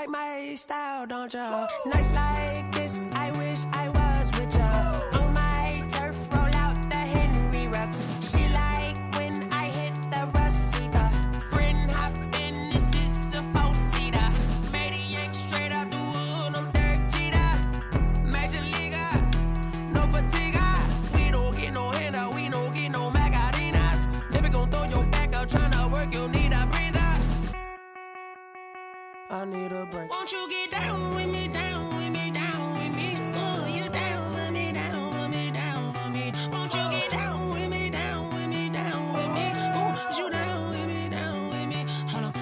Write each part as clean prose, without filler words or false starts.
like my style, don't ya? Nights like this, I wish I was with ya. On my turf, roll out the Henry rocks. She like when I hit the receiver. Friend hop in, this is a four-seater. Made a yank straight out the wood, I'm Derek Jeter. Major leaguer, no fatigue. We don't get no handout, we don't get no Macarinas. Never gon' throw your back out, tryna work, you need a breather. I need a break. Won't you get down with me, down with me, down with me? Oh, you down with me, down with me, down with me. Won't you get down with me, down with me, down with me? Oh, you down with me, down with me? Hold on.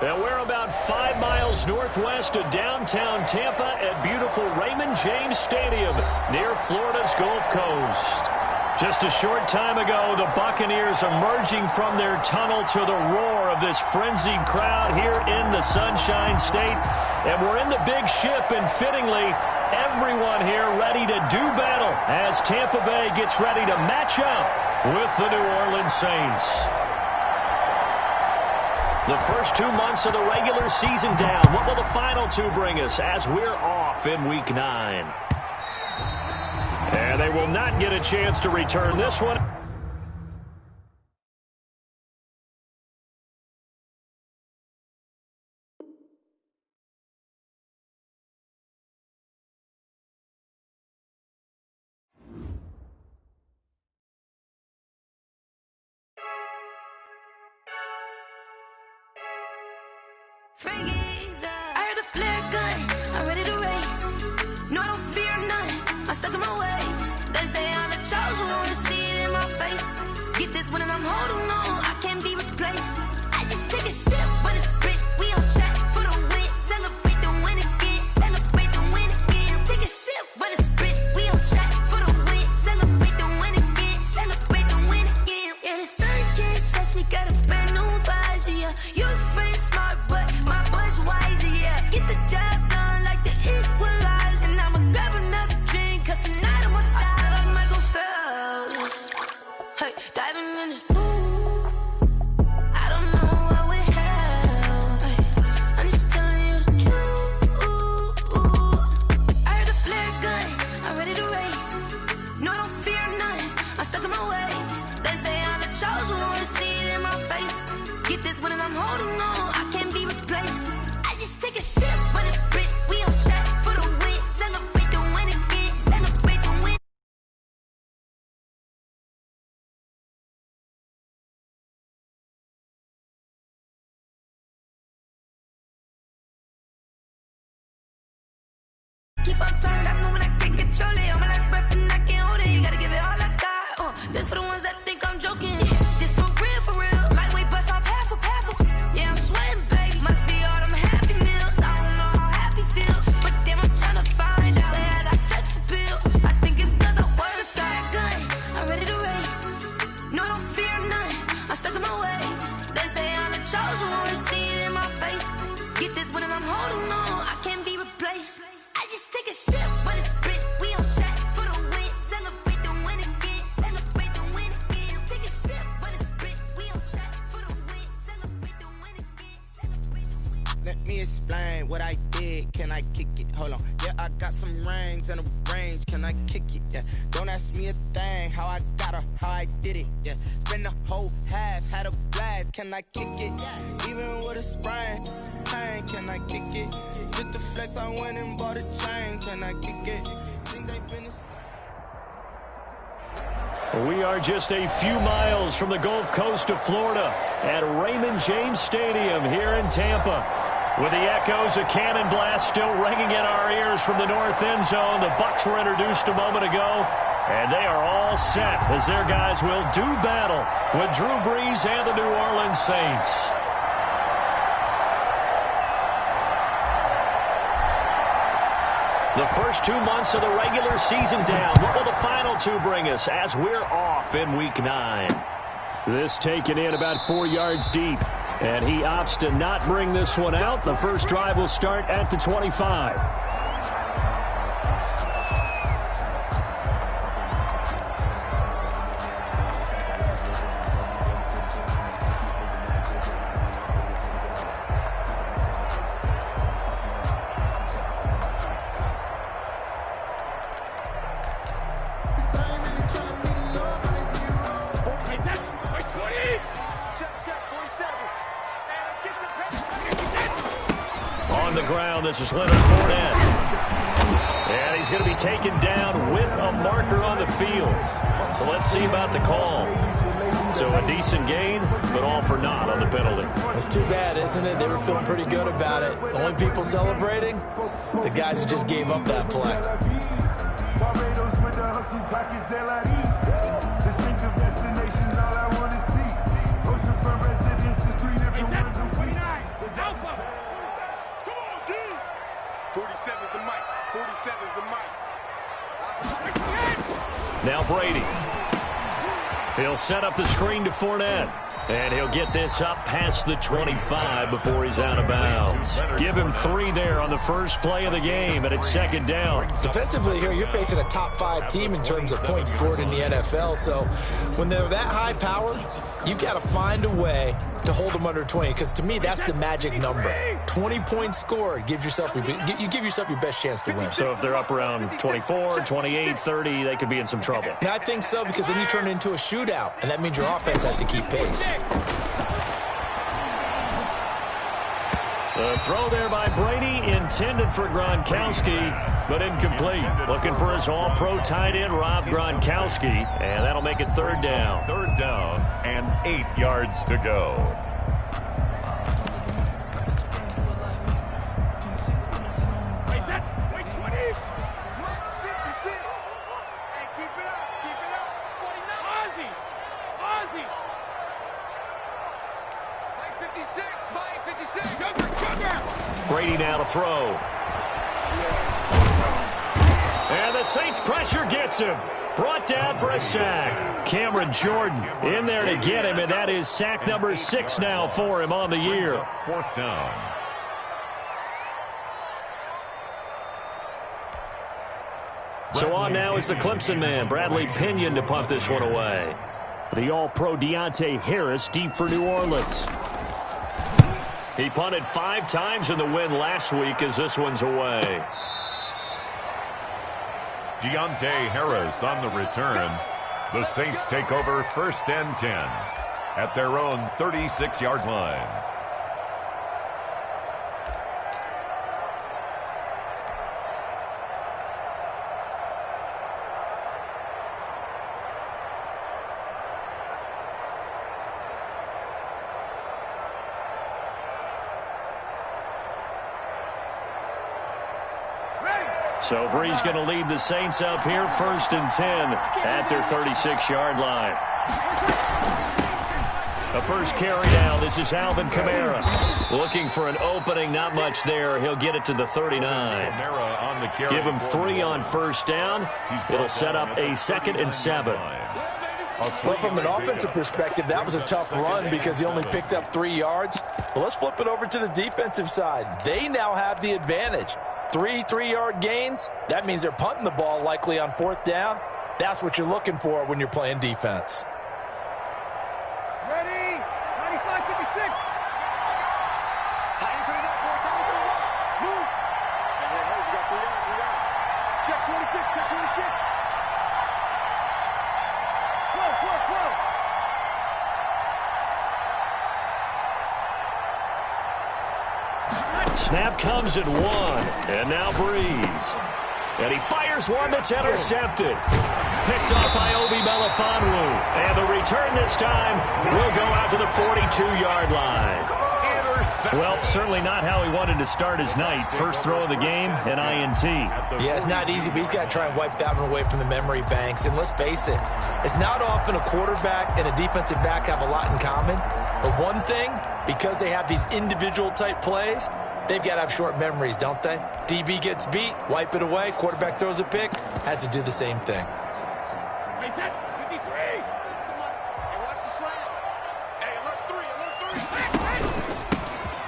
And we're about 5 miles northwest of downtown Tampa at beautiful Raymond James Stadium near Florida's Gulf Coast. Just a short time ago, the Buccaneers emerging from their tunnel to the roar of this frenzied crowd here in the Sunshine State. And we're in the big ship, and fittingly, everyone here ready to do battle as Tampa Bay gets ready to match up with the New Orleans Saints. The first 2 months of the regular season down. What will the final two bring us as we're off in Week 9? And they will not get a chance to return this one. I heard a flare gun, I'm ready to race. No, I don't fear none, I'm stuck in my ways. They say I'm the chosen one, to see it in my face. Get this one and I'm holding on, I can't be replaced. I just take a sip, but it's spit, we on track for the win. Celebrate the win again, celebrate the win again. Take a sip, but it's spit, we on track for the win. Celebrate the win again, celebrate the win again. Yeah, the sun can't touch me, got a brand new visor, yeah. You a friend smart, but my boy's wiser, yeah. Get the job done like the equalizer. And I'ma grab another drink, cause tonight I'ma die like Michael Phelps. Hey, diving in this pool, I don't know what we have. Hey, I'm just telling you the truth. I heard a flare gun, I'm ready to race. No, I don't fear none, I'm stuck in my ways. They say I'm the chosen one, to see it in my face. Get this one and I'm holding on, I can't be replaced. I just take a sip, but it's spit, we on track for the win. Celebrate the win again, celebrate the win. Keep up time, stop moving, I can't control it. All my life's breath and I can't hold it. You gotta give it all I got. This for the ones that think I'm joking. This for real, lightweight bust off half a. Yeah, I'm sweating, baby. Must be all them happy meals. I don't know how happy feels, but damn, I'm trying to find out. Say I got sex appeal. I think it's cause I work a gun. I'm ready to race. No, I don't fear none. I'm stuck in my ways. They say I'm the chosen one, to see it in my face. Get this one and I'm holding on, I can't be replaced. I just take a sip, but it's spit. We on track for the win. Celebrate the win again. Celebrate the win again. Take a sip, but it's spit. We on track for the win. Celebrate the win again. Celebrate the win. Let me explain what I did. Can I kick it? Hold on. Yeah, I got some rings and a range. Can I kick it? Yeah. Don't ask me a thing. How I got her, how I did it. Yeah. Spend the whole half, had a blast. Can I kick it? Even with a sprain. Pain, can I kick it? Just the flex, I went and bought a chain. Can I kick it? Things ain't been the same. We are just a few miles from the Gulf Coast of Florida at Raymond James Stadium here in Tampa. With the echoes of cannon blast still ringing in our ears from the north end zone, the Bucs were introduced a moment ago, and they are all set as their guys will do battle with Drew Brees and the New Orleans Saints. The first 2 months of the regular season down. What will the final two bring us as we're off in Week 9? This taken in about 4 yards deep, and he opts to not bring this one out. The first drive will start at the 25. on the ground. This is Leonard Fournette. And he's going to be taken down with a marker on the field. So let's see about the call. So a decent gain, but all for naught on the penalty. It's too bad, isn't it? They were feeling pretty good about it. The only people celebrating, the guys who just gave up that play. Now Brady. He'll set up the screen to Fournette. And he'll get this up past the 25 before he's out of bounds. Give him 3 there on the first play of the game, and it's second down. Defensively here, you're facing a top 5 team in terms of points scored in the NFL. So when they're that high-powered, you got to find a way to hold them under 20, because to me, that's the magic number. 20 points scored gives yourself you give yourself your best chance to win. So if they're up around 24, 28, 30, they could be in some trouble. And I think so, because then you turn it into a shootout, and that means your offense has to keep pace. The throw there by Brady, intended for Gronkowski, but incomplete. Looking for his all-pro tight end, Rob Gronkowski, and that'll make it third down. Third down and 8 yards to go. Brady now to throw. And the Saints pressure gets him. Brought down for a sack. Cameron Jordan in there to get him, and that is sack number 6 now for him on the year. Fourth down. So on now is the Clemson man, Bradley Pinion, to punt this one away. The All-Pro Deontay Harris deep for New Orleans. He punted 5 times in the win last week as this one's away. Deontay Harris on the return. The Saints take over 1st and 10 at their own 36-yard line. So Bree's going to lead the Saints up here, 1st and 10 at their 36-yard line. The first carry now. This is Alvin Kamara. Looking for an opening, not much there. He'll get it to the 39. Give him 3 on 1st down. It'll set up a 2nd and 7. Well, from an offensive perspective, that was a tough run because he only picked up 3 yards. Well, let's flip it over to the defensive side. They now have the advantage. 3 3-yard gains, that means they're punting the ball likely on 4th down. That's what you're looking for when you're playing defense. Ready? 95, 56. Time to it up, boy. Time to it up. Move. Hey, we got 3 yards. We got it. Check 26. Check 26. Flow. Snap comes at 1, and now Breeze. And he fires one that's intercepted. Picked up by Obi Melifonwu. And the return this time will go out to the 42-yard line. Well, certainly not how he wanted to start his night. First throw of the game, an INT. Yeah, it's not easy, but he's got to try and wipe that one away from the memory banks. And let's face it, it's not often a quarterback and a defensive back have a lot in common. But one thing, because they have these individual type plays, they've got to have short memories, don't they? DB gets beat, wipe it away, quarterback throws a pick, has to do the same thing.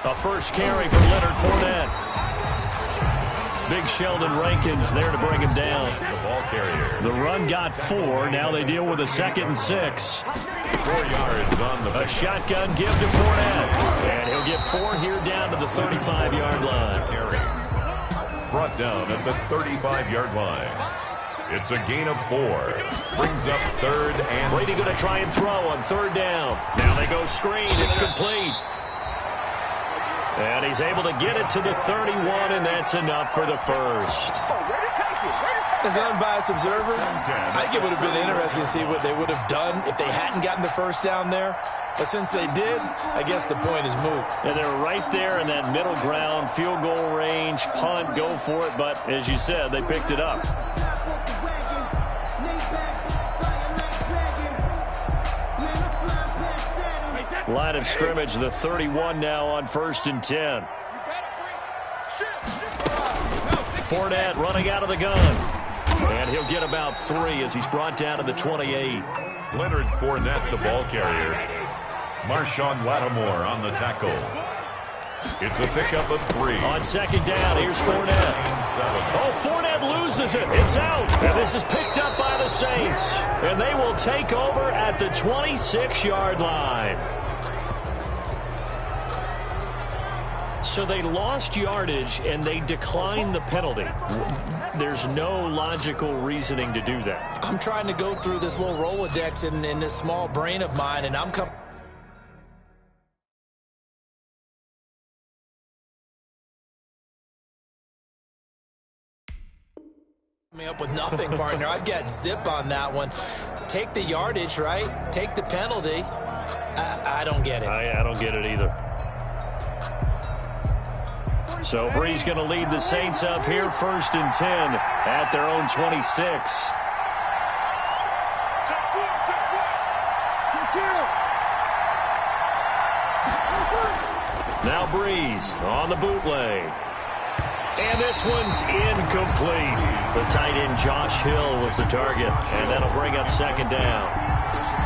A first carry for Leonard Fournette. Big Sheldon Rankins there to bring him down. The ball carrier. The run got 4. Now they deal with a 2nd and 6. 4 yards on the A shotgun give to Fournette. And he'll get 4 here down to the 35-yard line. carry. Brought down at the 35-yard line. It's a gain of 4. Brings up 3rd and... Brady going to try and throw on 3rd down. Now they go screen. It's complete. And he's able to get it to the 31, and that's enough for the first. As an unbiased observer, I think it would have been interesting to see what they would have done if they hadn't gotten the first down there. But since they did, I guess the point is moot. And they're right there in that middle ground, field goal range, punt, go for it. But as you said, they picked it up. Line of scrimmage, the 31 now on 1st and 10. Fournette running out of the gun. And he'll get about 3 as he's brought down to the 28. Leonard Fournette, the ball carrier. Marshawn Lattimore on the tackle. It's a pickup of 3. On 2nd down, here's Fournette. Oh, Fournette loses it. It's out. And this is picked up by the Saints. And they will take over at the 26-yard line. So they lost yardage, and they declined the penalty. There's no logical reasoning to do that. I'm trying to go through this little Rolodex in this small brain of mine, and I'm coming up with nothing, partner. I've got zip on that one. Take the yardage, right? Take the penalty. I don't get it. I don't get it either. So Bree's going to lead the Saints up here, 1st and 10 at their own 26. Now Breeze on the bootleg. And this one's incomplete. The tight end Josh Hill was the target, and that'll bring up 2nd down.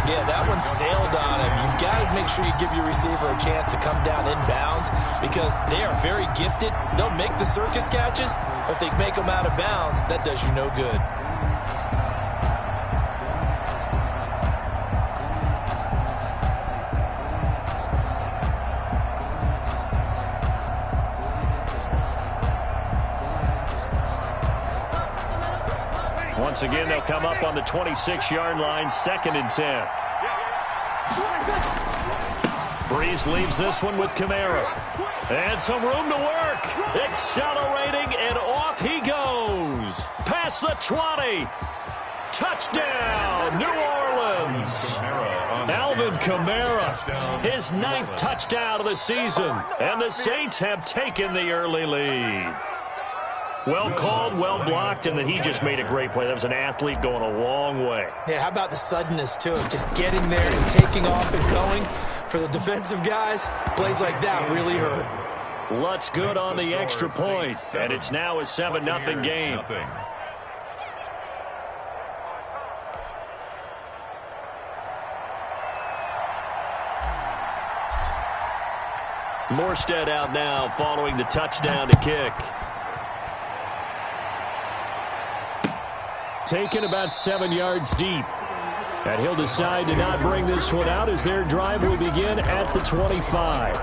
Yeah, that one sailed on him. You've got to make sure you give your receiver a chance to come down inbounds because they are very gifted. They'll make the circus catches, but if they make them out of bounds, that does you no good. Once again, they'll come up on the 26-yard line, 2nd and 10. Breeze leaves this one with Kamara. And some room to work. Accelerating, and off he goes. Past the 20. Touchdown, New Orleans. Alvin Kamara, his 9th touchdown of the season. And the Saints have taken the early lead. Well called, well blocked, and then he just made a great play. That was an athlete going a long way. Yeah, how about the suddenness to it? Just getting there and taking off and going. For the defensive guys, plays like that really hurt. Lutz good on the extra point, and it's now a 7-0 game. Morstead out now following the touchdown to kick. Taken about 7 yards deep. And he'll decide to not bring this one out as their drive will begin at the 25.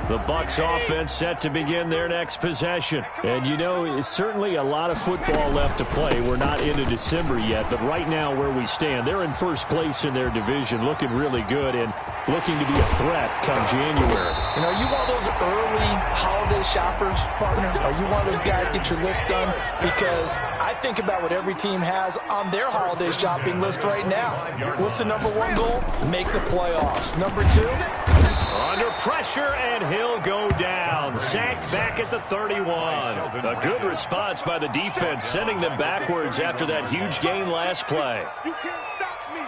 The Bucs offense set to begin their next possession. And, you know, it's certainly a lot of football left to play. We're not into December yet, but right now where we stand, they're in first place in their division, looking really good and looking to be a threat come January. You know, you want those early holiday shoppers, partner? Are you one of those guys get your list done? Because I think about what every team has on their holiday shopping list right now. What's the number 1 goal? Make the playoffs. Number 2? Under pressure, and he'll go down. Sacked back at the 31. A good response by the defense, sending them backwards after that huge gain last play. You can't stop me.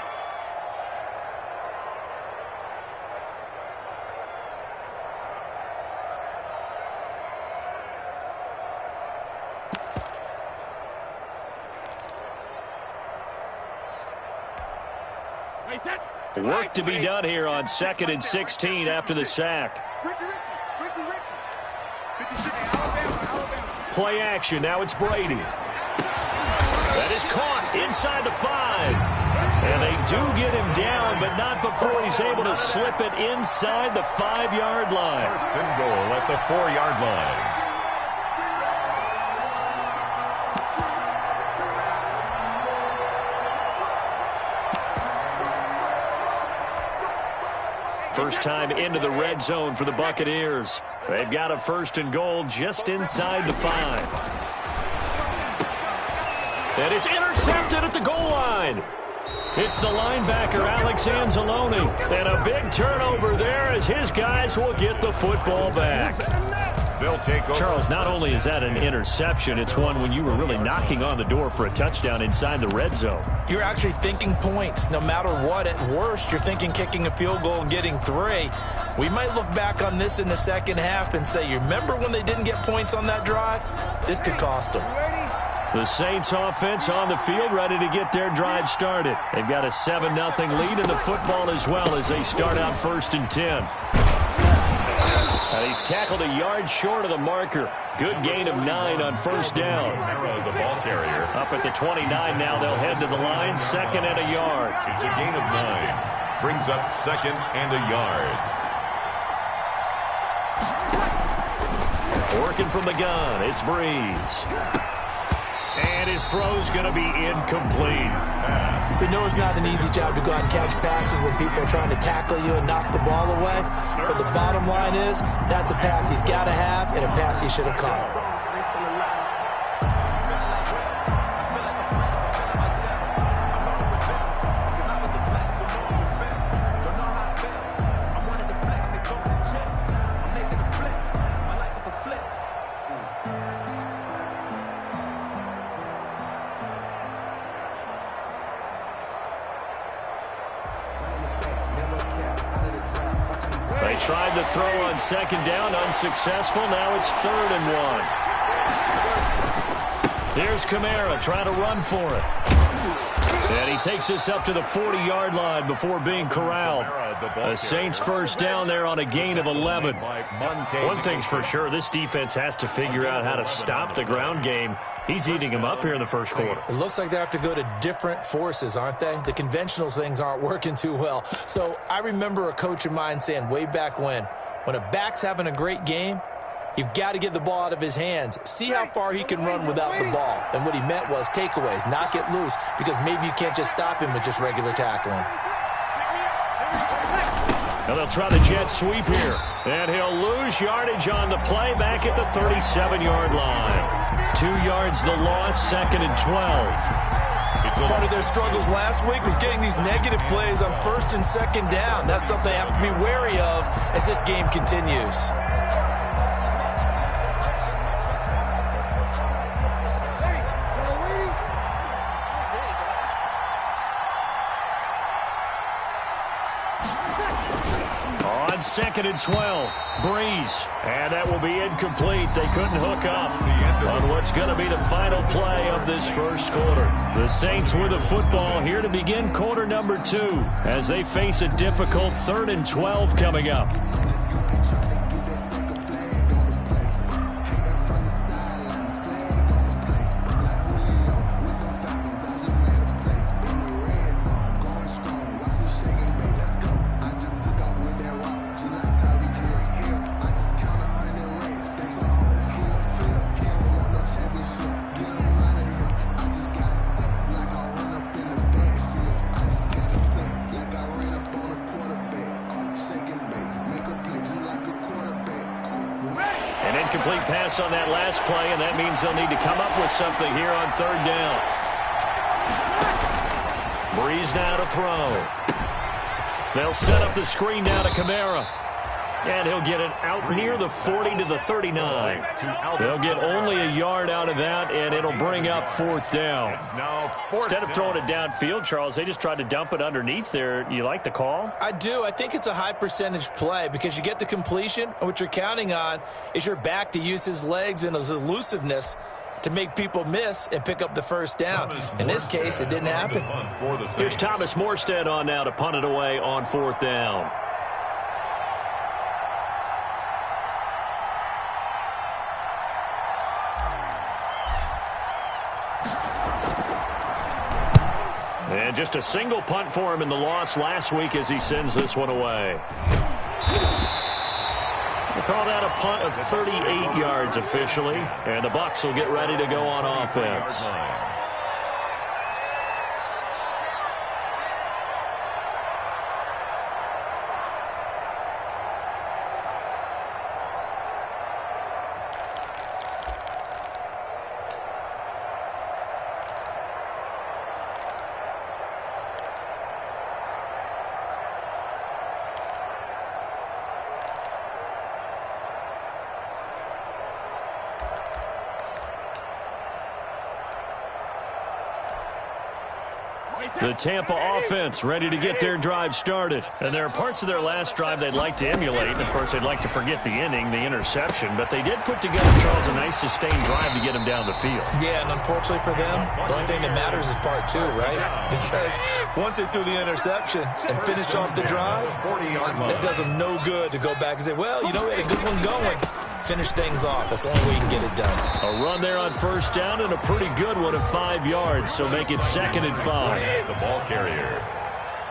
Work to be done here on 2nd and 16 after the sack. Play action. Now it's Brady. That is caught inside the 5. And they do get him down, but not before he's able to slip it inside the 5-yard line. 1st and goal at the 4-yard line. First time into the red zone for the Buccaneers. They've got a 1st and goal just inside the 5. And it's intercepted at the goal line. It's the linebacker, Alex Anzalone. And a big turnover there as his guys will get the football back. They'll take over. Charles, not only is that an interception, it's one when you were really knocking on the door for a touchdown inside the red zone. You're actually thinking points. No matter what, at worst, you're thinking kicking a field goal and getting 3. We might look back on this in the second half and say, you remember when they didn't get points on that drive? This could cost them. The Saints offense on the field, ready to get their drive started. They've got a 7-0 lead in the football as well as they start out 1st and 10. And he's tackled a yard short of the marker. Good gain of 9 on 1st down. The ball carrier. Up at the 29 now, they'll head to the line, 2nd and a yard. It's a gain of 9. Brings up 2nd and a yard. Working from the gun, it's Breeze. And his throw's going to be incomplete. We know it's not an easy job to go out and catch passes when people are trying to tackle you and knock the ball away. But the bottom line is, that's a pass he's got to have and a pass he should have caught. They tried the throw on 2nd down, unsuccessful. Now it's 3rd and 1. Here's Kamara trying to run for it. And he takes this up to the 40-yard line before being corralled. The Saints 1st down there on a gain of 11. One thing's for sure, this defense has to figure out how to stop the ground game. He's eating them up here in the 1st quarter. It looks like they have to go to different forces, aren't they? The conventional things aren't working too well. So I remember a coach of mine saying way back when a back's having a great game, you've got to get the ball out of his hands. See how far he can run without the ball. And what he meant was takeaways, knock it loose, because maybe you can't just stop him with just regular tackling. And they'll try the jet sweep here. And he'll lose yardage on the play back at the 37-yard line. 2 yards the loss, 2nd and 12. Part of their struggles last week was getting these negative plays on 1st and 2nd down. That's something they have to be wary of as this game continues. On 2nd and 12, Breeze. And that will be incomplete. They couldn't hook up on what's going to be the final play of this 1st quarter. The Saints with the football here to begin quarter number 2 as they face a difficult 3rd and 12 coming up. Incomplete pass on that last play, and that means they'll need to come up with something here on 3rd down. Breeze now to throw. They'll set up the screen now to Kamara. And he'll get it out near the 40 to the 39. They'll get only a yard out of that, and it'll bring up 4th down. Instead of throwing it downfield, Charles, they just tried to dump it underneath there. You like the call? I do. I think it's a high percentage play because you get the completion, and what you're counting on is your back to use his legs and his elusiveness to make people miss and pick up the 1st down. In this case, it didn't happen. Here's Thomas Morstead on now to punt it away on 4th down. And just a single punt for him in the loss last week as he sends this one away. They called out a punt of 38 yards officially, and the Bucs will get ready to go on offense. The Tampa offense ready to get their drive started. And there are parts of their last drive they'd like to emulate. And, of course, they'd like to forget the inning, the interception. But they did put together, Charles, a nice sustained drive to get them down the field. Yeah, and unfortunately for them, the only thing that matters is part two, right? Because once they threw the interception and finished off the drive, it does them no good to go back and say, well, you know, we had a good one going. Finish things off. That's the only way you can get it done. A run there on first down and a pretty good one of 5 yards, so make it 2nd and 5. The ball carrier.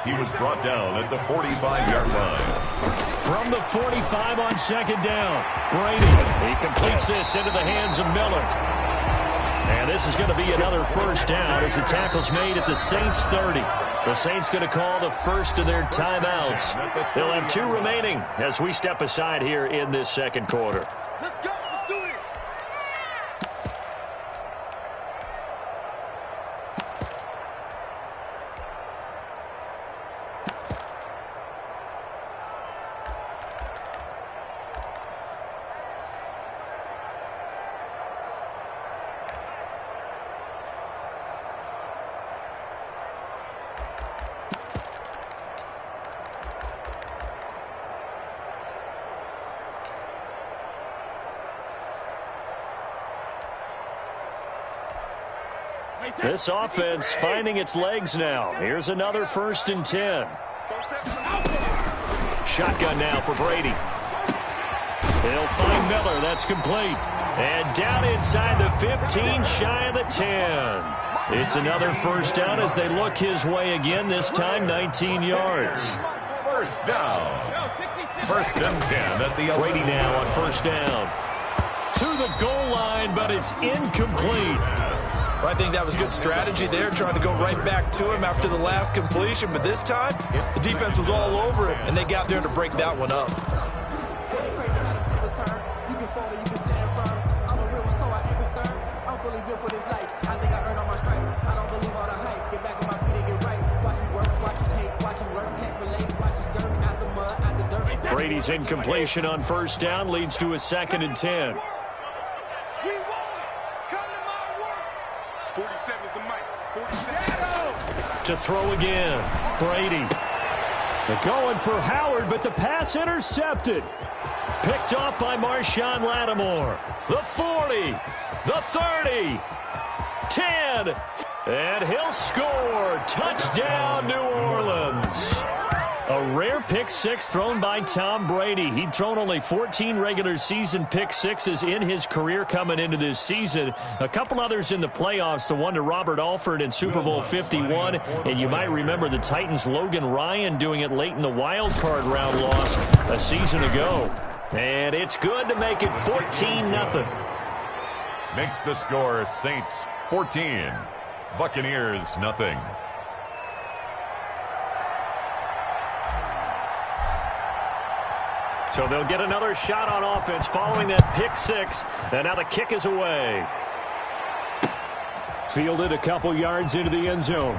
He was brought down at the 45-yard line. From the 45 on 2nd down, Brady. He completes this into the hands of Miller. And this is going to be another first down as the tackle's made at the Saints 30. The Saints going to call the first of their timeouts. They'll have 2 remaining as we step aside here in this second quarter. Let's go. Let's do it. This offense finding its legs now. Here's another 1st and 10. Shotgun now for Brady. He'll find Miller. That's complete. And down inside the 15, shy of the 10. It's another first down as they look his way again, this time 19 yards. First down. 1st and 10 at the Brady now on first down. To the goal line, but it's incomplete. Well, I think that was good strategy there, trying to go right back to him after the last completion. But this time, the defense was all over him, and they got there to break that one up. Brady's incompletion on first down leads to a 2nd and 10. To throw again, Brady. They're going for Howard, but the pass intercepted. Picked off by Marshawn Lattimore. The 40, the 30, 10, and he'll score. Touchdown, New Orleans. A rare pick six thrown by Tom Brady. He'd thrown only 14 regular season pick sixes in his career coming into this season. A couple others in the playoffs, the one to Robert Alford in Super Bowl 51. And you might remember the Titans' Logan Ryan doing it late in the wild card round loss a season ago. And it's good to make it 14-0. Makes the score Saints 14, Buccaneers nothing. So they'll get another shot on offense following that pick six. And now the kick is away. Fielded a couple yards into the end zone.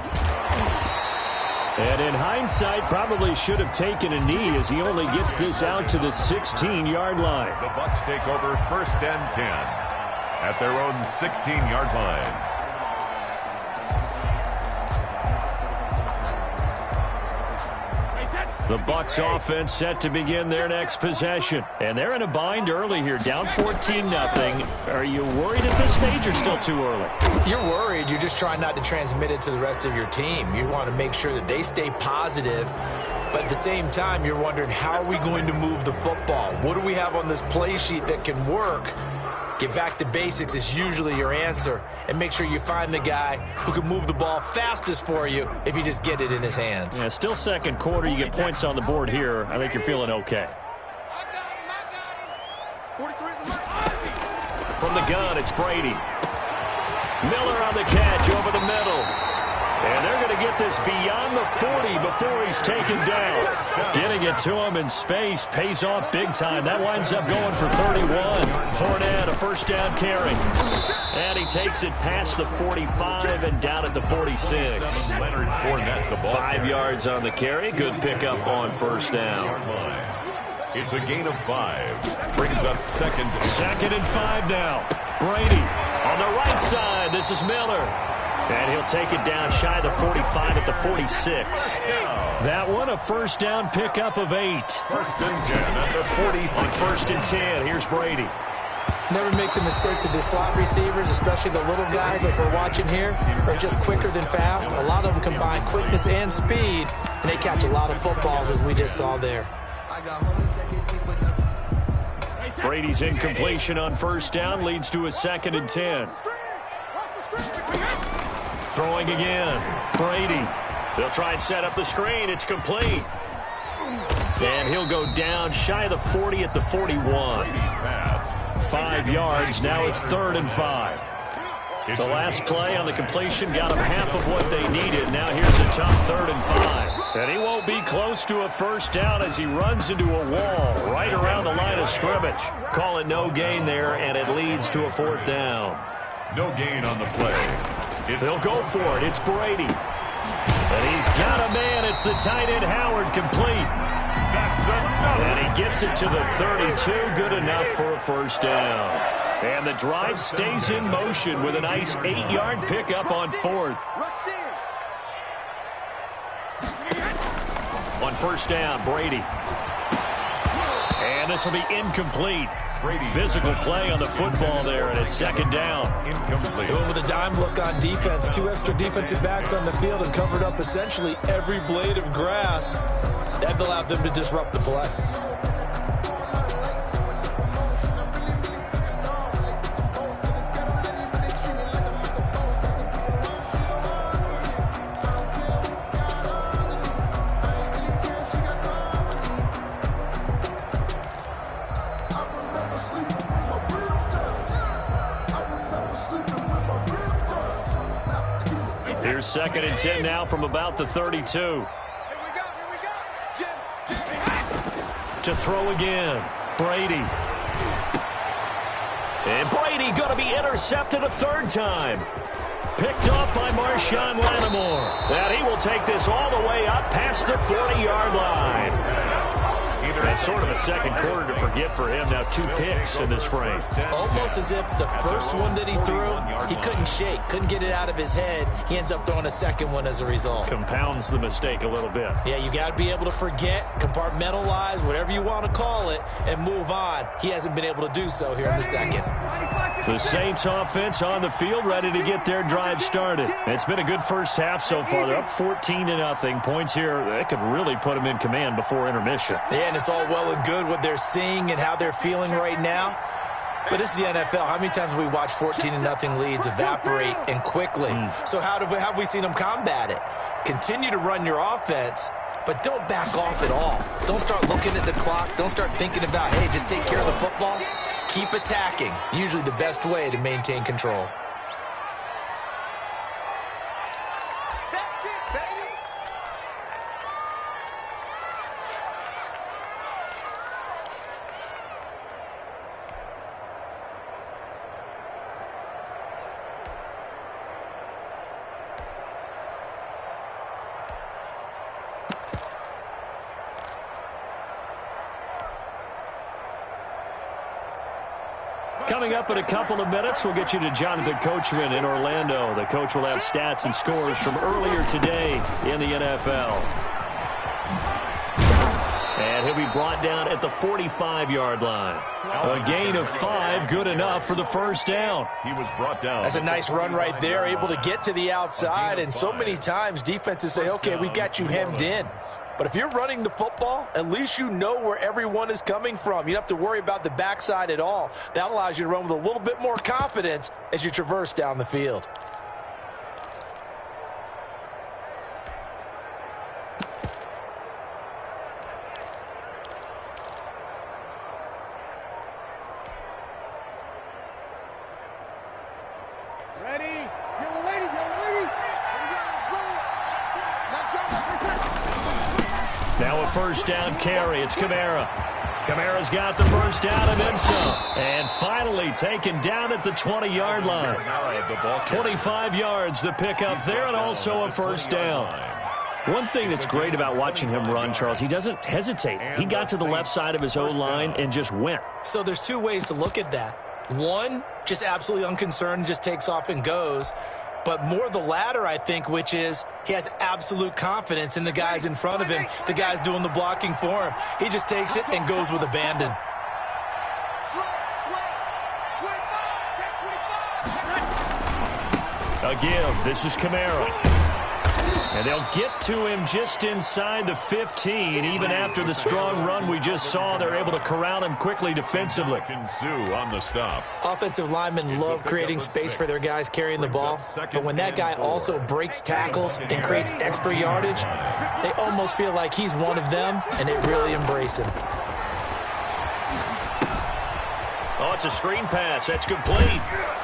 And in hindsight, probably should have taken a knee as he only gets this out to the 16-yard line. The Bucs take over 1st and 10 at their own 16-yard line. The Bucs offense set to begin their next possession. And they're in a bind early here, down 14-0. Are you worried at this stage or still too early? You're worried. You're just trying not to transmit it to the rest of your team. You want to make sure that they stay positive. But at the same time, you're wondering, how are we going to move the football? What do we have on this play sheet that can work? Get back to basics is usually your answer. And make sure you find the guy who can move the ball fastest for you if you just get it in his hands. Yeah, still second quarter. You get points on the board here. I think you're feeling okay. From the gun, it's Brady. Miller on the catch over the middle. And they're going to get this beyond the 40 before he's taken down. Getting it to him in space pays off big time. That winds up going for 31. Fournette, a first down carry. And he takes it past the 45 and down at the 46. Leonard Fournette, the ball 5 yards on the carry. Good pickup on first down. It's a gain of 5. Brings up 2nd and 5 now. Brady on the right side. This is Miller. And he'll take it down shy of the 45 at the 46. That one, a first down pickup of 8. First and 10 at the 46. On first and 10, here's Brady. Never make the mistake that the slot receivers, especially the little guys like we're watching here, are just quicker than fast. A lot of them combine quickness and speed, and they catch a lot of footballs, as we just saw there. Brady's incompletion on first down leads to a 2nd and 10. Throwing again. Brady. They'll try and set up the screen. It's complete. And he'll go down shy of the 40 at the 41. 5 yards. Now it's 3rd and 5. The last play on the completion got them half of what they needed. Now here's a tough 3rd and 5. And he won't be close to a first down as he runs into a wall right around the line of scrimmage. Call it no gain there, and it leads to a 4th down. No gain on the play. They'll go for it. It's Brady. And he's got a man. It's the tight end Howard, complete. That's another. And he gets it to the 32. Good enough for a first down. And the drive stays in motion with a nice 8-yard pickup on 4th. On first down, Brady. And this will be incomplete. Brady. Physical play on the football there, and it's 2nd down. Incomplete. Going with a dime look on defense. 2 extra defensive backs on the field and covered up essentially every blade of grass. That allowed them to disrupt the play. Here's 2nd and 10 now from about the 32. To throw again, Brady. And Brady going to be intercepted a 3rd time. Picked off by Marshawn Lattimore. And he will take this all the way up past the 40-yard line. That's sort of a second quarter to forget for him. Now 2 picks in this frame. Almost as if the first one that he threw, he couldn't shake, couldn't get it out of his head. He ends up throwing a second one as a result. Compounds the mistake a little bit. Yeah, you got to be able to forget, compartmentalize, whatever you want to call it, and move on. He hasn't been able to do so here in the second. The Saints offense on the field, ready to get their drive started. It's been a good first half so far. They're up 14-0. Points here, that could really put them in command before intermission. Yeah, and it's all well and good what they're seeing and how they're feeling right now. But this is the NFL. How many times have we watched 14-0 leads evaporate and quickly? So how have we seen them combat it? Continue to run your offense, but don't back off at all. Don't start looking at the clock. Don't start thinking about, hey, just take care of the football. Keep attacking. Usually the best way to maintain control. Coming up in a couple of minutes, we'll get you to Jonathan Coachman in Orlando. The coach will have stats and scores from earlier today in the NFL. And he'll be brought down at the 45-yard line. A gain of 5, good enough for the first down. He was brought down. That's a nice run right there, able to get to the outside. And so many times defenses say, okay, we got you hemmed in. But if you're running the football, at least you know where everyone is coming from. You don't have to worry about the backside at all. That allows you to run with a little bit more confidence as you traverse down the field. Ready? You're waiting. Let's go. Now a first down carry. It's Kamara. Kamara's got the first down and then some. And finally taken down at the 20-yard line. 25 yards the pickup there, and also a first down. One thing that's great about watching him run, Charles, he doesn't hesitate. He got to the left side of his own line and just went. So there's 2 ways to look at that. One, just absolutely unconcerned, just takes off and goes. but more the latter, I think, which is he has absolute confidence in the guys in front of him, the guys doing the blocking for him. He just takes it and goes with abandon. A give. This is Kamara. And they'll get to him just inside the 15. Even after the strong run we just saw, they're able to corral him quickly defensively. Sue on the stop. Offensive linemen love creating space for their guys carrying the ball, but when that guy also breaks tackles and creates extra yardage, they almost feel like he's one of them, and they really embrace him. Oh, it's a screen pass. That's complete.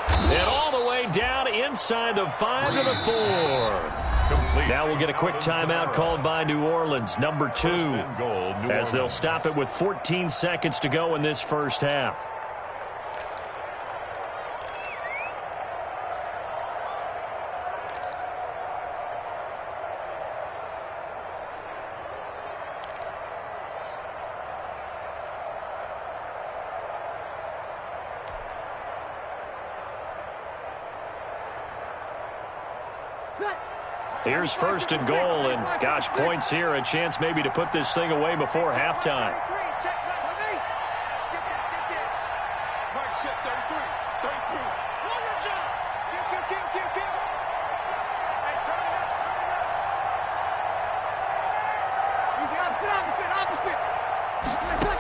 And all the way down inside the 5 to the 4. Complete. Now we'll get a quick timeout called by New Orleans, number 2, as they'll stop it with 14 seconds to go in this first half. Here's first and goal, and gosh, points here, a chance maybe to put this thing away before halftime.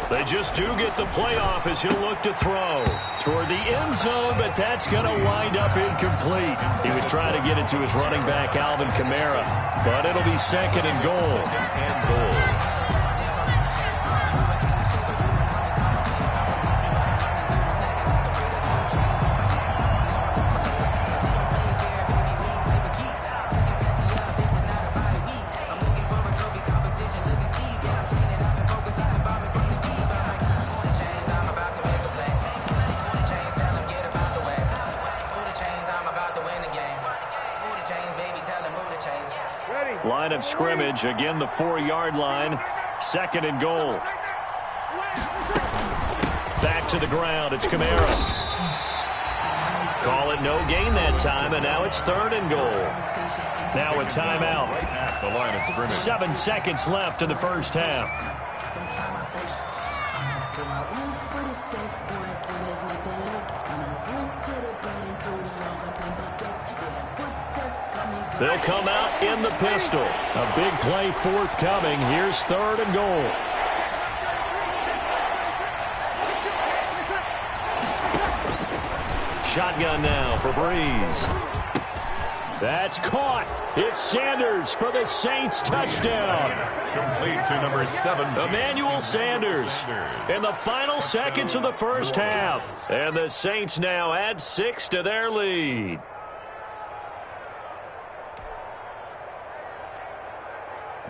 They just do get the playoff as he'll look to throw toward the end zone, but that's going to wind up incomplete. He was trying to get it to his running back, Alvin Kamara, but it'll be second and goal. Line of scrimmage, again the 4-yard line, second and goal. Back to the ground, it's Kamara. Call it no gain that time, and now it's third and goal. Now a timeout. At the line of scrimmage. 7 seconds left in the first half. They'll come out in the pistol. A big play forthcoming. Here's third and goal. Shotgun now for Breeze. That's caught. It's Sanders for the Saints touchdown. Complete to number 7. Emmanuel Sanders in the final seconds of the first half. And the Saints now add 6 to their lead.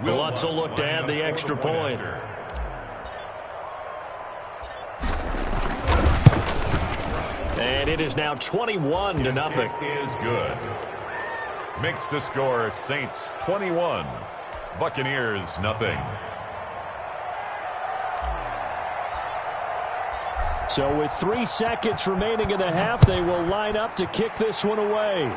Lutz will look to add the extra point. And it is now 21 to nothing. Is good. Makes the score Saints 21, Buccaneers nothing. So with 3 seconds remaining in the half, they will line up to kick this one away.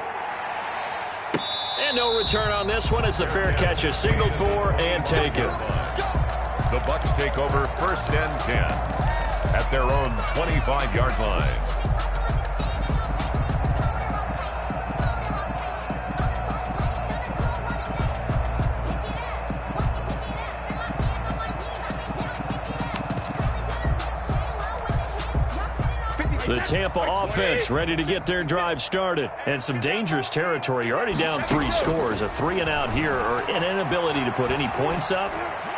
And no return on this one as the fair catch is signaled for and taken. The Bucs take over first and 10 at their own 25-yard line. The Tampa offense ready to get their drive started. And some dangerous territory. You're already down 3 scores. A 3-and-out here or an inability to put any points up.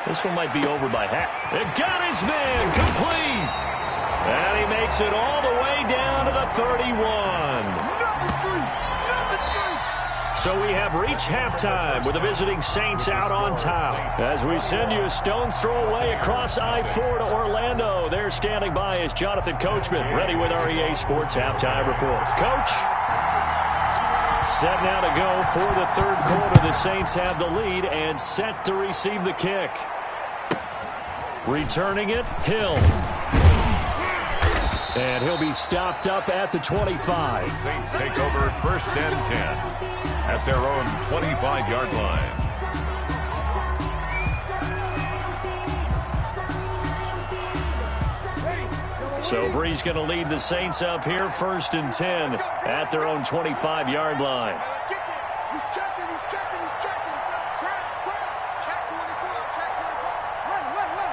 This one might be over by half. It got his man complete. And he makes it all the way down to the 31. So we have reached halftime with the visiting Saints out on top. As we send you a stone's throw away across I-4 to Orlando. There standing by is Jonathan Coachman, ready with our EA Sports Halftime Report. Coach, set now to go for the third quarter. The Saints have the lead and set to receive the kick. Returning it, Hill. And he'll be stopped up at the 25. The Saints take over 1st and 10 at their own 25-yard line. So Bree's going to lead the Saints up here, 1st and 10 at their own 25-yard line. He's checking. Crash. Check 24. Let him.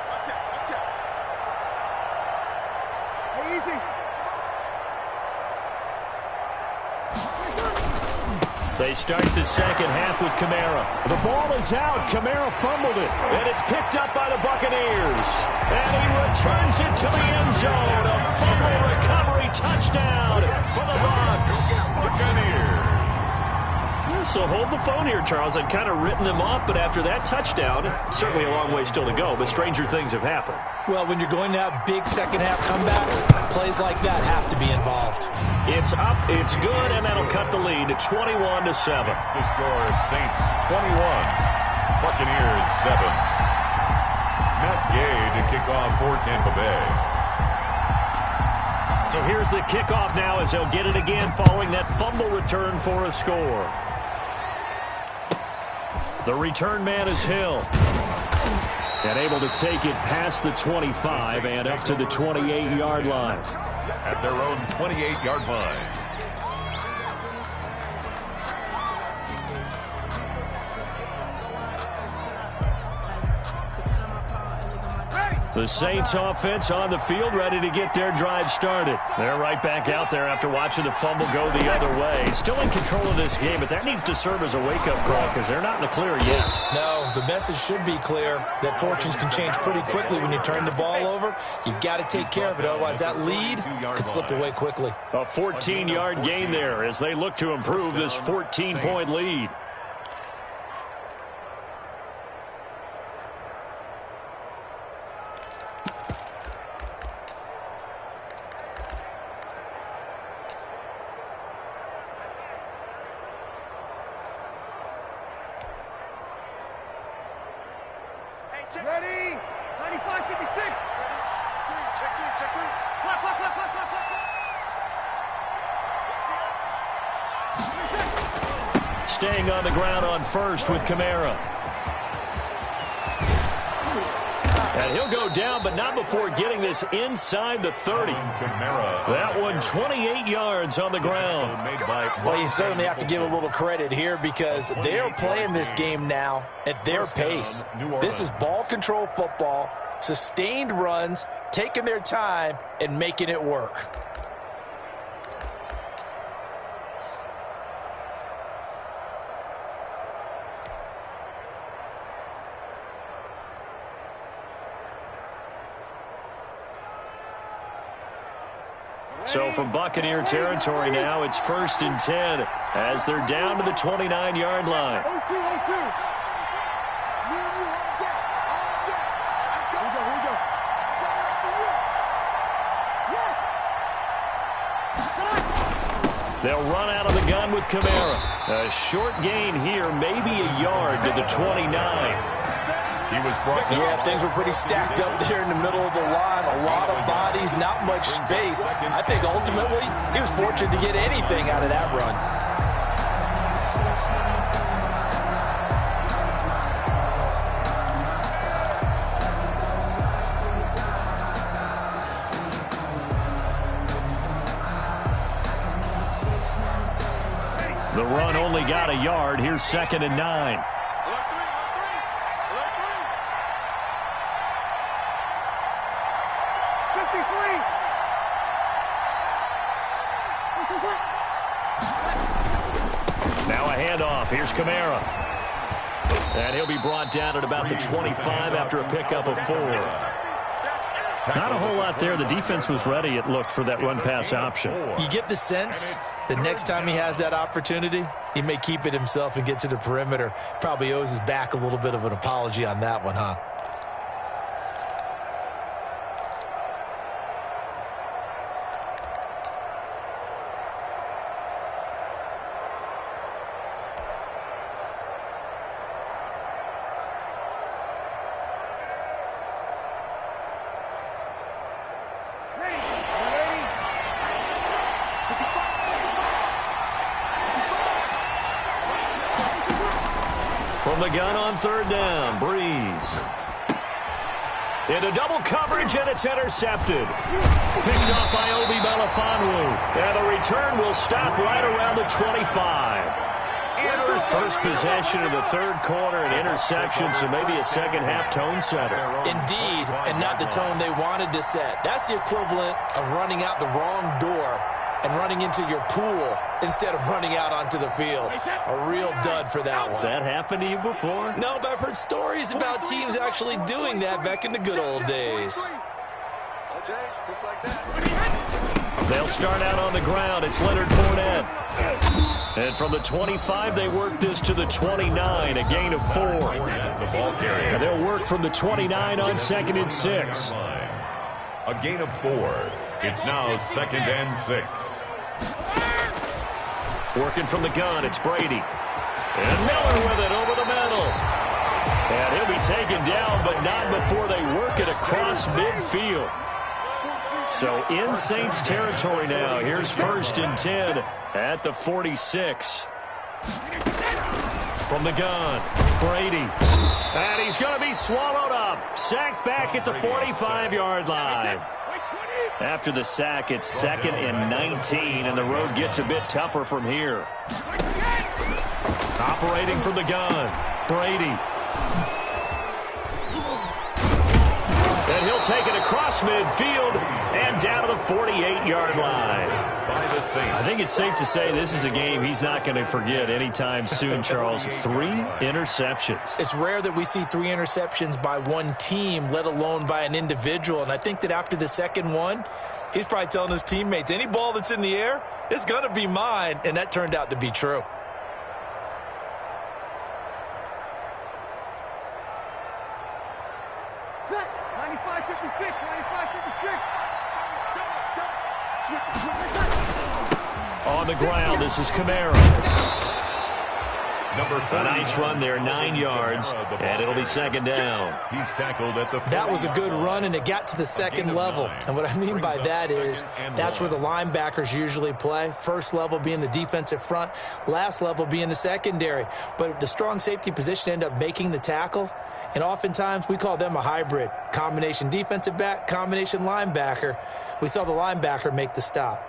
Watch it. Hey, easy. They start the second half with Kamara. The ball is out. Kamara fumbled it. And it's picked up by the Buccaneers. And he returns it to the end zone. A fumble recovery touchdown for the Bucs. Buccaneers. So hold the phone here, Charles. I'd kind of written them off, but after that touchdown, certainly a long way still to go, but stranger things have happened. Well, when you're going to have big second-half comebacks, plays like that have to be involved. It's up, it's good, and that'll cut the lead to 21-7. The score is Saints 21, Buccaneers 7. Matt Gay to kick off for Tampa Bay. So here's the kickoff now as they'll get it again following that fumble return for a score. The return man is Hill. And able to take it past the 25 and up to the 28-yard line. At their own 28-yard line. The Saints offense on the field, ready to get their drive started. They're right back out there after watching the fumble go the other way. Still in control of this game, but that needs to serve as a wake-up call because they're not in the clear yet. No, the message should be clear that fortunes can change pretty quickly when you turn the ball over. You've got to take care of it, otherwise that lead could slip away quickly. A 14-yard gain there as they look to improve this 14-point lead. Ready? 95, 56. Check three. Clock. Staying on the ground on first with Kamara. And he'll go down, but not before getting this inside the 30. That one 28 yards on the ground. Well, you certainly have to give a little credit here because they're playing this game now at their pace. This is ball control football, sustained runs, taking their time, and making it work. So from Buccaneer territory now, it's 1st and 10 as they're down to the 29-yard line. 0-2. Me and you on deck. Here we go. Yes. They'll run out of the gun with Kamara. A short gain here, maybe a yard to the 29. He was brought down. Yeah, things were pretty stacked up there in the middle of the line. A lot of bodies, not much space. I think ultimately he was fortunate to get anything out of that run. The run only got a yard. Here's 2nd and 9. Now a handoff. Here's Kamara. And he'll be brought down at about the 25 after a pickup of 4. Not a whole lot there. The defense was ready, it looked, for that run-pass option. You get the sense that next time he has that opportunity, he may keep it himself and get to the perimeter. Probably owes his back a little bit of an apology on that one, huh? From the gun on third down, Breeze. Into double coverage, and it's intercepted. Picked up by Obi Melifonwu. And the return will stop right around the 25. First possession of the third quarter, an interception, so maybe a second-half tone setter. Indeed, and not the tone they wanted to set. That's the equivalent of running out the wrong door and running into your pool instead of running out onto the field. A real dud for that one. Has that happened to you before? No, but I've heard stories about teams actually doing that back in the good old days. Okay, just like that. They'll start out on the ground. It's Leonard Fournette. And from the 25, they work this to the 29, a gain of 4. And they'll work from the 29 on 2nd and 6. A gain of 4. It's now 2nd and 6. Working from the gun, it's Brady. And Miller with it over the middle. And he'll be taken down, but not before they work it across midfield. So in Saints territory now. Here's 1st and 10 at the 46. From the gun, Brady. And he's going to be swallowed up. Sacked back at the 45-yard line. After the sack, it's 2nd and 19, and the road gets a bit tougher from here. Operating from the gun, Brady. And he'll take it across midfield and down to the 48-yard line. I think it's safe to say this is a game he's not going to forget anytime soon, Charles. 3 interceptions. It's rare that we see 3 interceptions by one team, let alone by an individual. And I think that after the second one, he's probably telling his teammates, any ball that's in the air, it's going to be mine. And that turned out to be true. On the ground, this is Kamara. A nice run there, 9 yards, and it'll be 2nd down. He's tackled at the. That was a good run, and it got to the second level. And what I mean by that is that's where the linebackers usually play. First level being the defensive front, last level being the secondary. But the strong safety position ended up making the tackle. And oftentimes we call them a hybrid. Combination defensive back, combination linebacker. We saw the linebacker make the stop.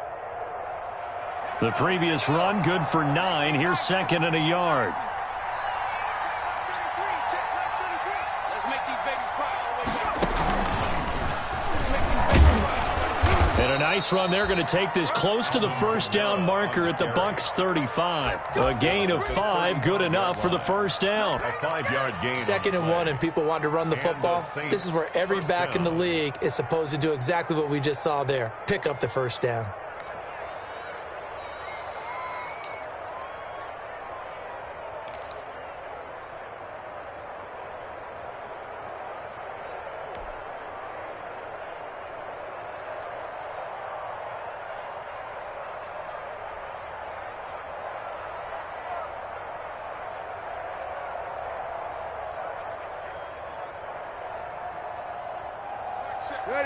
The previous run, good for 9. Here's 2nd and a yard. And a nice run. They're going to take this close to the first down marker at the Bucs 35. A gain of 5, good enough for the first down. A 5-yard gain. 2nd and 1, and people want to run the football. This is where every back in the league is supposed to do exactly what we just saw there. Pick up the first down.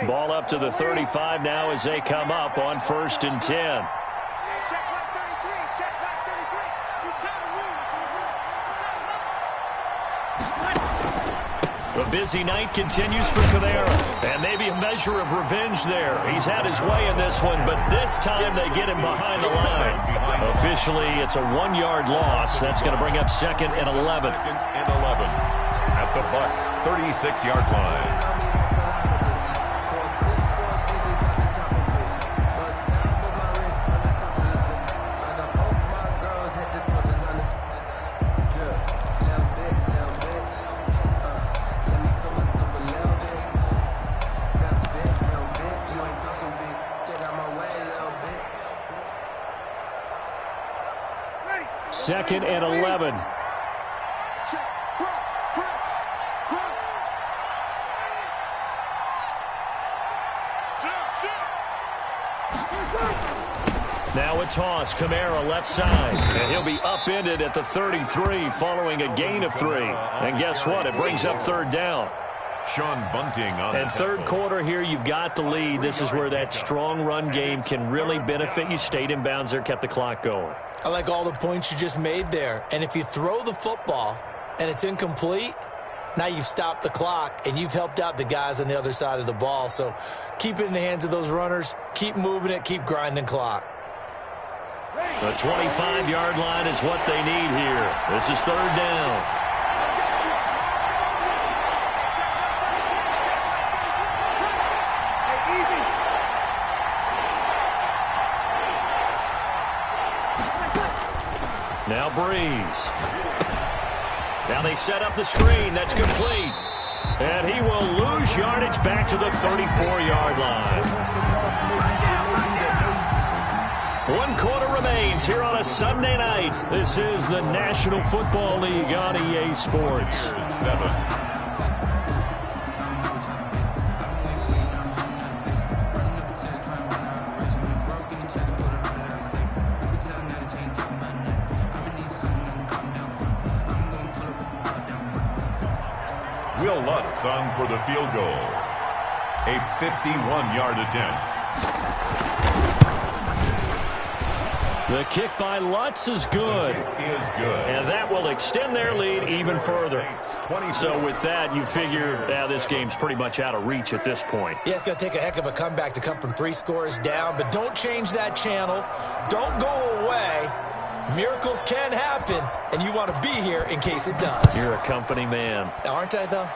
Ball up to the 35 now as they come up on 1st and 10. The busy night continues for Kamara, and maybe a measure of revenge there. He's had his way in this one, but this time they get him behind the line. Officially, it's a 1-yard loss. That's going to bring up 2nd and 11. 2nd and 11 at the Bucs 36-yard line. Second and 11. Now a toss, Kamara left side, and he'll be upended at the 33 following a gain of 3. And guess what? It brings up 3rd down. Sean Bunting on and 3rd quarter here, you've got the lead. This is where that strong run game can really benefit you. Stayed in bounds there, kept the clock going. I like all the points you just made there. And if you throw the football, and it's incomplete, now you've stopped the clock, and you've helped out the guys on the other side of the ball. So keep it in the hands of those runners. Keep moving it. Keep grinding clock. The 25-yard line is what they need here. This is third down. Now Breeze. Now they set up the screen. That's complete. And he will lose yardage back to the 34-yard line. 1 quarter remains here on a Sunday night. This is the National Football League on EA Sports. 7. Will Lutz on for the field goal. A 51-yard attempt. The kick by Lutz is good. Is good. And that will extend their lead even further. So with that, you figure this game's pretty much out of reach at this point. Yeah, it's going to take a heck of a comeback to come from 3 scores down, but don't change that channel. Don't go away. Miracles can happen, and you want to be here in case it does. You're a company man. Aren't I, though?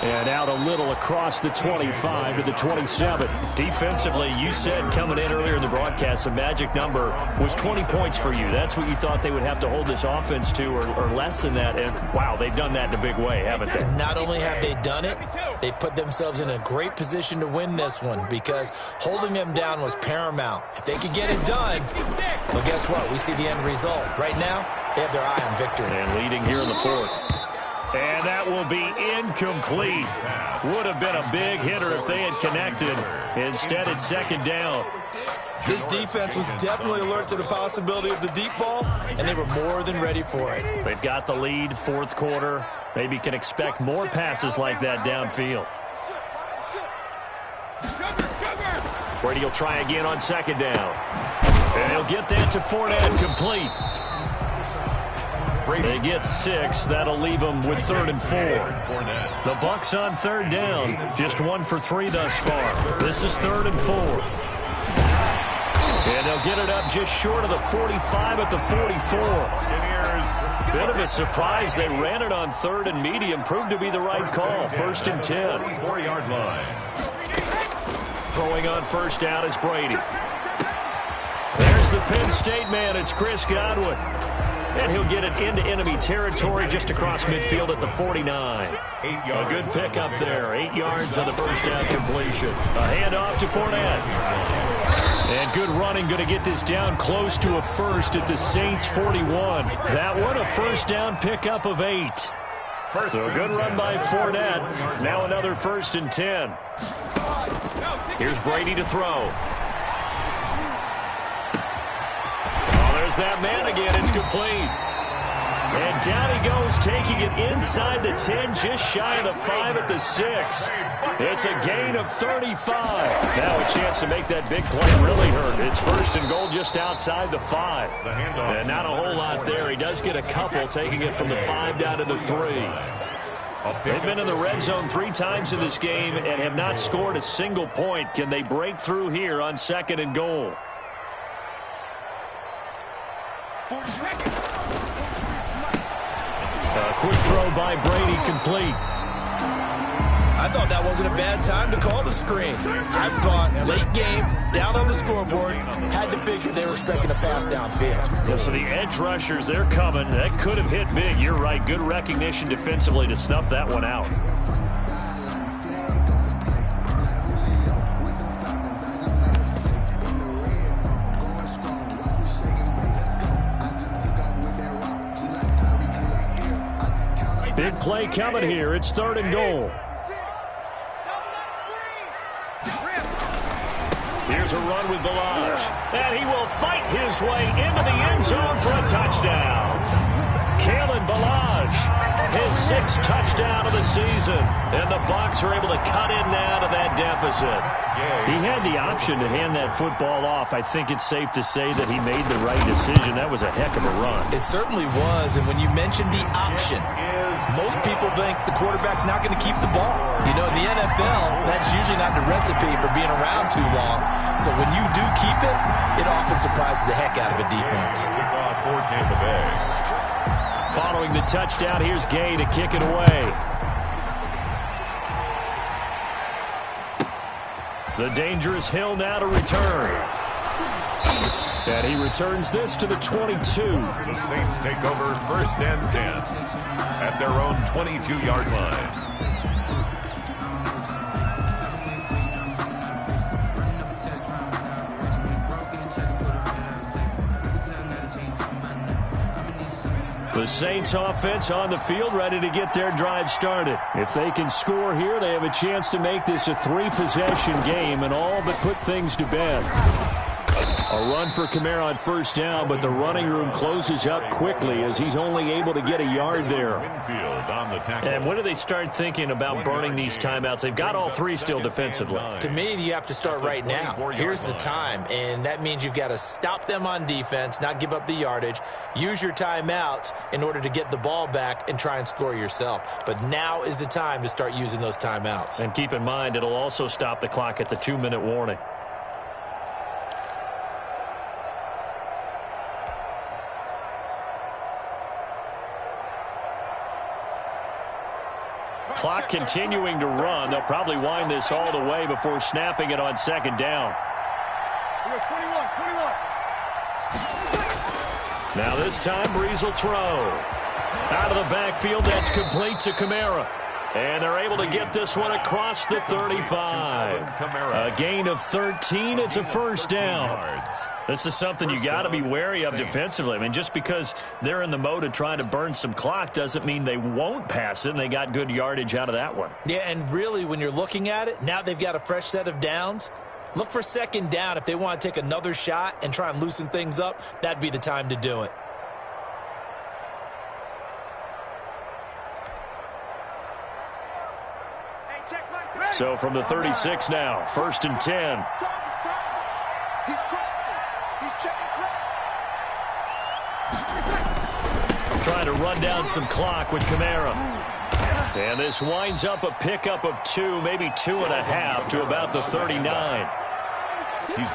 And out a little across the 25 to the 27. Defensively, you said coming in earlier in the broadcast, the magic number was 20 points for you. That's what you thought they would have to hold this offense to, or less than that. And, wow, they've done that in a big way, haven't they? Not only have they done it, they put themselves in a great position to win this one because holding them down was paramount. If they could get it done, well, guess what? We see the end result. Right now, they have their eye on victory. And leading here in the 4th. And that will be incomplete. Would have been a big hitter if they had connected. Instead, it's second down. This defense was definitely alert to the possibility of the deep ball, and they were more than ready for it. They've got the lead, 4th quarter. Maybe can expect more passes like that downfield. Brady will try again on second down. And he'll get that to Fournette, complete. They get 6. That'll leave them with 3rd and 4. The Bucs on 3rd down. Just 1 for 3 thus far. This is 3rd and 4. And they'll get it up just short of the 45 at the 44. Bit of a surprise. They ran it on 3rd and medium. Proved to be the right call. 1st and 10. 4-yard line. Throwing on 1st down is Brady. There's the Penn State man. It's Chris Godwin. And he'll get it into enemy territory just across midfield at the 49. A good pickup there. 8 yards on the 1st down completion. A handoff to Fournette. And good running, going to get this down close to a 1st at the Saints 41. That one, a 1st down pickup of 8. So a good run by Fournette. Now another 1st and 10. Here's Brady to throw. There's that man again. It's complete. And down he goes, taking it inside the 10, just shy of the 5 at the 6. It's a gain of 35. Now a chance to make that big play really hurt. It's 1st and goal just outside the 5. And not a whole lot there. He does get a couple, taking it from the 5 down to the 3. They've been in the red zone 3 times in this game and have not scored a single point. Can they break through here on 2nd and goal? A quick throw by Brady, complete. I thought that wasn't a bad time to call the screen. I thought late game, down on the scoreboard, had to figure they were expecting a pass downfield. Yeah, so the edge rushers, they're coming. That could have hit big. You're right. Good recognition defensively to snuff that one out. Big play coming here. It's 3rd and goal. Here's a run with Balaj. And he will fight his way into the end zone for a touchdown. Kalen Balaj rush. His 6th touchdown of the season. And the Bucs are able to cut in now to that deficit. He had the option to hand that football off. I think it's safe to say that he made the right decision. That was a heck of a run. It certainly was. And when you mentioned the option, most people think the quarterback's not going to keep the ball. You know, in the NFL, that's usually not the recipe for being around too long. So when you do keep it, it often surprises the heck out of a defense. For Tampa Bay. Following the touchdown, here's Gay to kick it away. The dangerous Hill now to return. And he returns this to the 22. The Saints take over 1st and 10 at their own 22-yard line. The Saints offense on the field, ready to get their drive started. If they can score here, they have a chance to make this a 3-possession game and all but put things to bed. A run for Kamara on 1st down, but the running room closes up quickly as he's only able to get a yard there. And when do they start thinking about burning these timeouts? They've got all 3 still defensively. To me, you have to start right now. Here's the time, and that means you've got to stop them on defense, not give up the yardage, use your timeouts in order to get the ball back and try and score yourself. But now is the time to start using those timeouts. And keep in mind, it'll also stop the clock at the 2-minute warning. Clock continuing to run. They'll probably wind this all the way before snapping it on 2nd down. Now this time, Breeze will throw. Out of the backfield, that's complete to Kamara. And they're able to get this one across the 35. A gain of 13. It's a 1st down. This is something you got to be wary of defensively. I mean, just because they're in the mode of trying to burn some clock doesn't mean they won't pass it, and they got good yardage out of that one. Yeah, and really, when you're looking at it, now they've got a fresh set of downs. Look for 2nd down. If they want to take another shot and try and loosen things up, that'd be the time to do it. So from the 36 now, 1st and 10. Trying to run down some clock with Kamara. And this winds up a pickup of 2, maybe 2.5 to about the 39.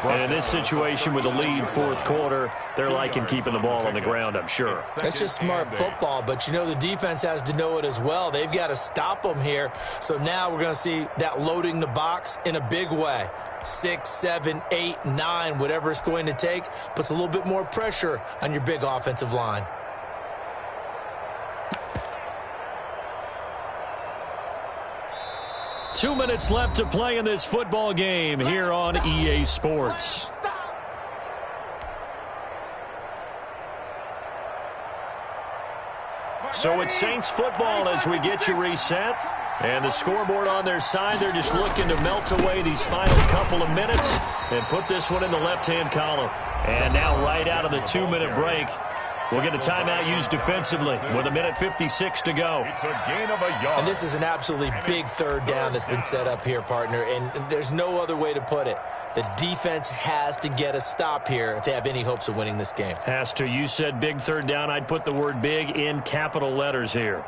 And in this situation with a lead 4th quarter, they're liking keeping the ball on the ground, I'm sure. That's just smart football, but you know the defense has to know it as well. They've got to stop them here. So now we're going to see that loading the box in a big way. 6, 7, 8, 9, whatever it's going to take, puts a little bit more pressure on your big offensive line. Two minutes left to play in this football game here on EA Sports. So it's Saints football as we get you reset. And the scoreboard on their side, they're just looking to melt away these final couple of minutes and put this one in the left-hand column. And now right out of the 2-minute break, we'll get a timeout used defensively with 1:56 to go. It's a gain of a yard. And this is an absolutely big 3rd down that's been set up here, partner. And there's no other way to put it. The defense has to get a stop here if they have any hopes of winning this game. Has to. You said big 3rd down. I'd put the word big in capital letters here.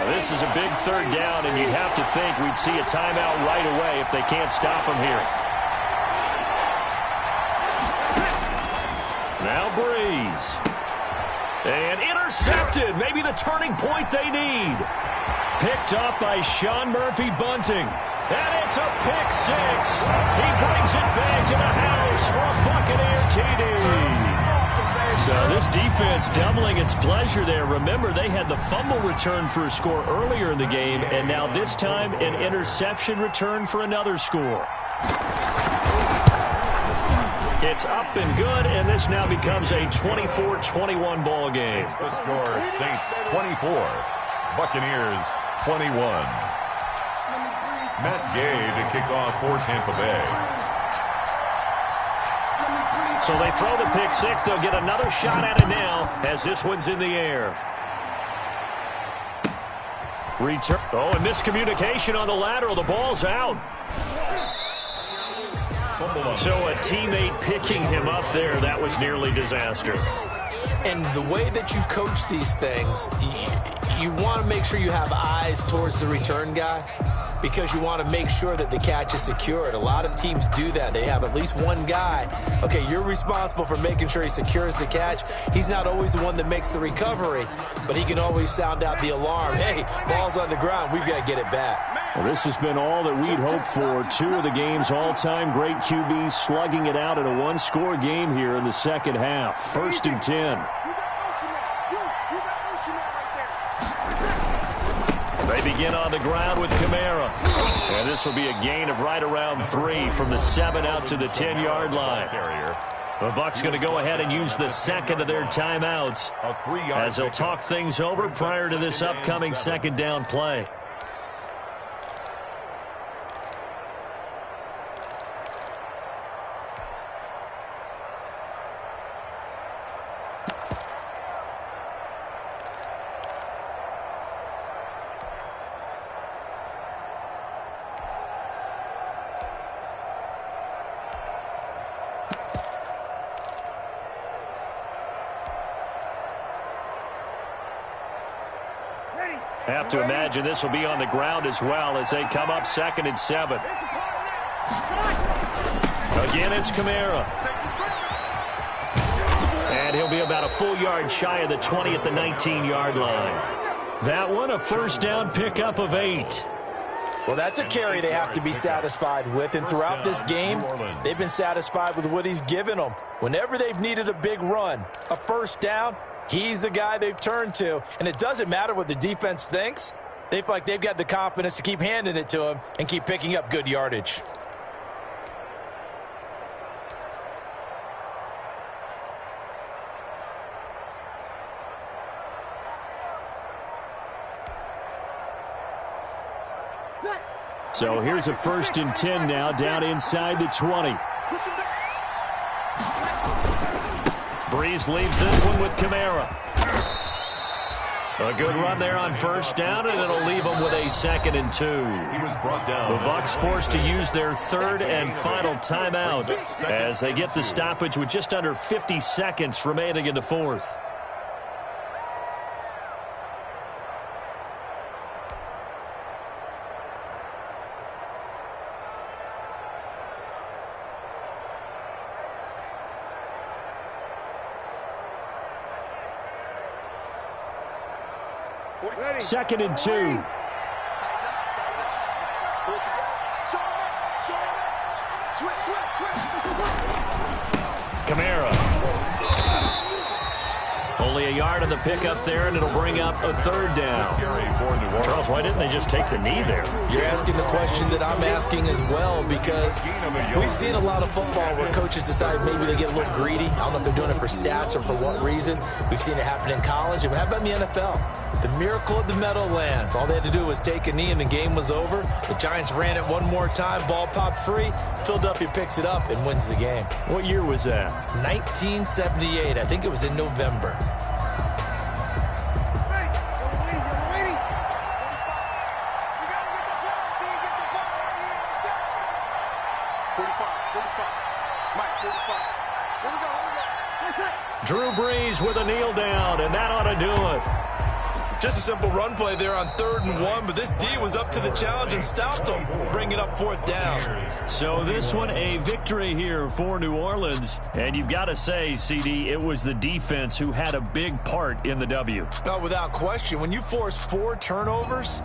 This is a big 3rd down, and you'd have to think we'd see a timeout right away if they can't stop them here. Now Breeze. And intercepted. Maybe the turning point they need. Picked up by Sean Murphy-Bunting. And it's a pick 6. He brings it back to the house for a Buccaneer TD. So this defense doubling its pleasure there. Remember, they had the fumble return for a score earlier in the game, and now this time an interception return for another score. It's up and good, and this now becomes a 24-21 ball game. The score, Saints 24, Buccaneers 21. Matt Gay to kick off for Tampa Bay. So they throw the pick six. They'll get another shot at it now as this one's in the air. Return. Oh, and miscommunication on the lateral. The ball's out. So a teammate picking him up there, that was nearly disaster. And the way that you coach these things, you want to make sure you have eyes towards the return guy because you want to make sure that the catch is secured. A lot of teams do that. They have at least one guy. Okay, you're responsible for making sure he secures the catch. He's not always the one that makes the recovery, but he can always sound out the alarm. Hey, ball's on the ground. We've got to get it back. Well, this has been all that we'd hoped for. Two of the game's all-time great QBs slugging it out in a one-score game here in the second half. 1st and 10. They begin on the ground with Kamara. And this will be a gain of right around 3 from the 7 out to the 10-yard line. The Bucs going to go ahead and use the second of their timeouts as they'll talk things over prior to this upcoming second down play. Have to imagine this will be on the ground as well as they come up 2nd and 7. Again, it's Kamara. And he'll be about a full yard shy of the 20 at the 19-yard line. That one, a first down pickup of 8. Well, that's a carry they have to be satisfied with, and throughout this game, they've been satisfied with what he's given them. Whenever they've needed a big run, a first down, he's the guy they've turned to, and it doesn't matter what the defense thinks. They feel like they've got the confidence to keep handing it to him and keep picking up good yardage. So here's a 1st and 10 now, down inside the 20. Breeze leaves this one with Kamara. A good run there on first down, and it'll leave them with a 2nd and 2. He was brought down. The Bucs forced to use their 3rd and final timeout as they get the stoppage with just under 50 seconds remaining in the 4th. Ready. 2nd and 2. Kamara. Only a yard on the pickup there, and it'll bring up a 3rd down. Charles, why didn't they just take the knee there? You're asking the question that I'm asking as well, because we've seen a lot of football where coaches decide maybe they get a little greedy. I don't know if they're doing it for stats or for what reason. We've seen it happen in college. And how about in the NFL? The miracle of the Meadowlands. All they had to do was take a knee and the game was over. The Giants ran it one more time. Ball popped free. Philadelphia picks it up and wins the game. What year was that? 1978. I think it was in November. Drew Brees with a kneel down, and that ought to do it. Just a simple run play there on 3rd and 1, but this D was up to the challenge and stopped them, bringing up 4th down. So this one a victory here for New Orleans. And you've got to say, CD, it was the defense who had a big part in the W. No, without question. When you force 4 turnovers,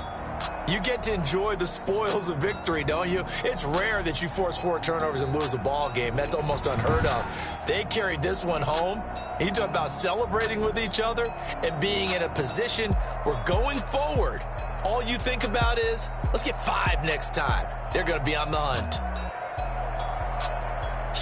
you get to enjoy the spoils of victory, don't you? It's rare that you force 4 turnovers and lose a ball game. That's almost unheard of. They carried this one home. You talk about celebrating with each other and being in a position where going forward, all you think about is, let's get 5 next time. They're going to be on the hunt.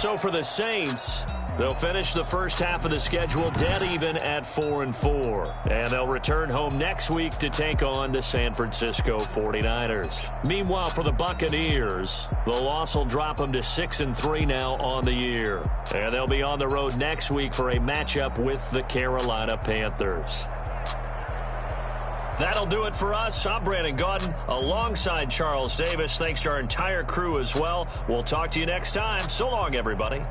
So for the Saints, they'll finish the first half of the schedule dead even at 4-4. And they'll return home next week to take on the San Francisco 49ers. Meanwhile, for the Buccaneers, the loss will drop them to 6-3 now on the year. And they'll be on the road next week for a matchup with the Carolina Panthers. That'll do it for us. I'm Brandon Gaudin alongside Charles Davis. Thanks to our entire crew as well. We'll talk to you next time. So long, everybody.